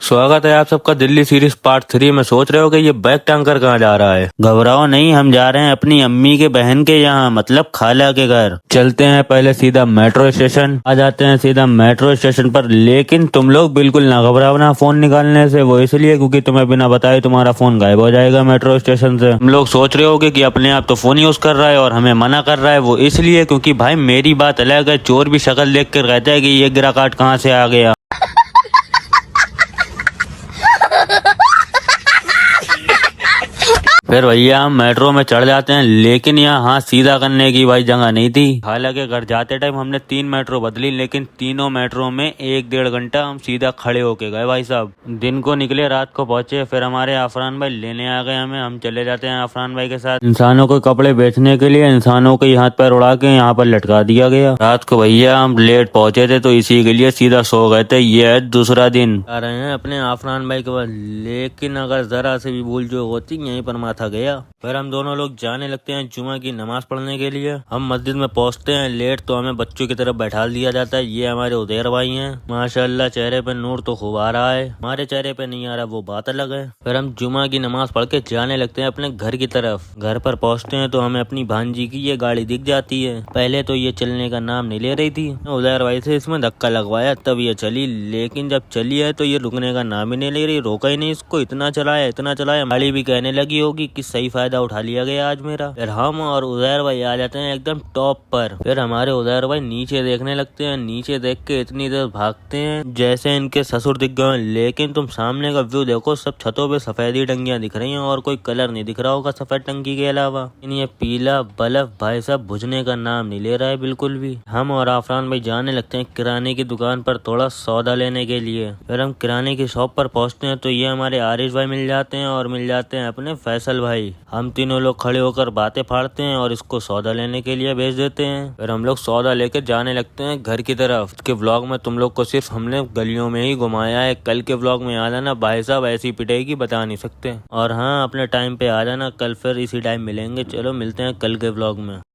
स्वागत है आप सबका दिल्ली सीरीज पार्ट 3 में। सोच रहे हो कि ये बैग टैंकर कहाँ जा रहा है। घबराओ नहीं, हम जा रहे हैं अपनी अम्मी के बहन के यहाँ, मतलब खाला के घर। चलते हैं पहले सीधा मेट्रो स्टेशन। आ जाते हैं सीधा मेट्रो स्टेशन पर। लेकिन तुम लोग बिल्कुल ना घबराओ ना फोन निकालने से। वो इसलिए क्योंकि तुम्हें बिना बताए तुम्हारा फोन गायब हो जाएगा मेट्रो स्टेशन से। तुम लोग सोच रहे होगे कि अपने आप तो फोन यूज कर रहा है और हमें मना कर रहा है। वो इसलिए क्योंकि भाई मेरी बात अलग है। चोर भी शक्ल देख कर कहता है कि ये गिरा काट कहाँ से आ गया। फिर भैया हम मेट्रो में चढ़ जाते हैं, लेकिन यहाँ हाथ सीधा करने की भाई जगह नहीं थी। हालांकि घर जाते टाइम हमने 3 मेट्रो बदली, लेकिन तीनों मेट्रो में 1-1.5 घंटा हम सीधा खड़े होके गए भाई साहब। दिन को निकले, रात को पहुंचे। फिर हमारे आफरान भाई लेने आ गए हमें। हम चले जाते हैं आफरान भाई के साथ। इंसानों को कपड़े बेचने के लिए इंसानों के हाथ पैर उड़ा के यहाँ पर लटका दिया गया। रात को भैया हम लेट पहुंचे थे तो इसी के लिए सीधा सो गए थे। ये है दूसरा दिन। आ रहे हैं अपने आफरान भाई के पास, लेकिन अगर जरा से भी भूल जो होती यहीं पर माथा गया। फिर हम दोनों लोग जाने लगते हैं जुमा की नमाज पढ़ने के लिए। हम मस्जिद में पहुंचते हैं लेट, तो हमें बच्चों की तरफ बैठा दिया जाता है। ये हमारे उदेर भाई हैं। माशाल्लाह चेहरे पे नूर तो खूब आ रहा है, हमारे चेहरे पे नहीं आ रहा, वो बात अलग है। फिर हम जुमा की नमाज पढ़ के जाने लगते हैं अपने घर की तरफ। घर पर पहुंचते हैं तो हमें अपनी भांजी की ये गाड़ी दिख जाती है। पहले तो ये चलने का नाम नहीं ले रही थी। उदेर भाई से इसमें धक्का लगवाया तब ये चली, लेकिन जब चली है तो ये रुकने का नाम ही नहीं ले रही। रोका ही नहीं इसको, इतना चलाया। गाड़ी भी कहने लगी होगी कि सही फायदा उठा लिया गया आज मेरा। फिर हम और उदैर भाई आ जाते हैं एकदम टॉप पर। फिर हमारे उदैर भाई नीचे देखने लगते हैं। नीचे देख के इतनी देर भागते हैं जैसे इनके ससुर दिख गए। लेकिन तुम सामने का व्यू देखो, सब छतों पे सफेदी टंकियां दिख रही हैं और कोई कलर नहीं दिख रहा होगा सफेद टंकी के अलावा। लेकिन ये पीला बल्ब भाई साहब बुझने का नाम नहीं ले रहा है बिल्कुल भी। हम और आफरान भाई जाने लगते हैं किराने की दुकान पर थोड़ा सौदा लेने के लिए। फिर हम किराने की शॉप पर पहुंचते हैं तो ये हमारे आरिश भाई मिल जाते हैं और मिल जाते हैं अपने फैसल भाई। हम तीनों लोग खड़े होकर बातें फाड़ते हैं और इसको सौदा लेने के लिए भेज देते हैं। फिर हम लोग सौदा लेकर जाने लगते हैं घर की तरफ। के व्लॉग में तुम लोग को सिर्फ हमने गलियों में ही घुमाया है। कल के व्लॉग में आ जाना, भाई साहब ऐसी पिटेगी बता नहीं सकते। और हाँ, अपने टाइम पे आ जाना कल, फिर इसी टाइम मिलेंगे। चलो मिलते हैं कल के व्लॉग में।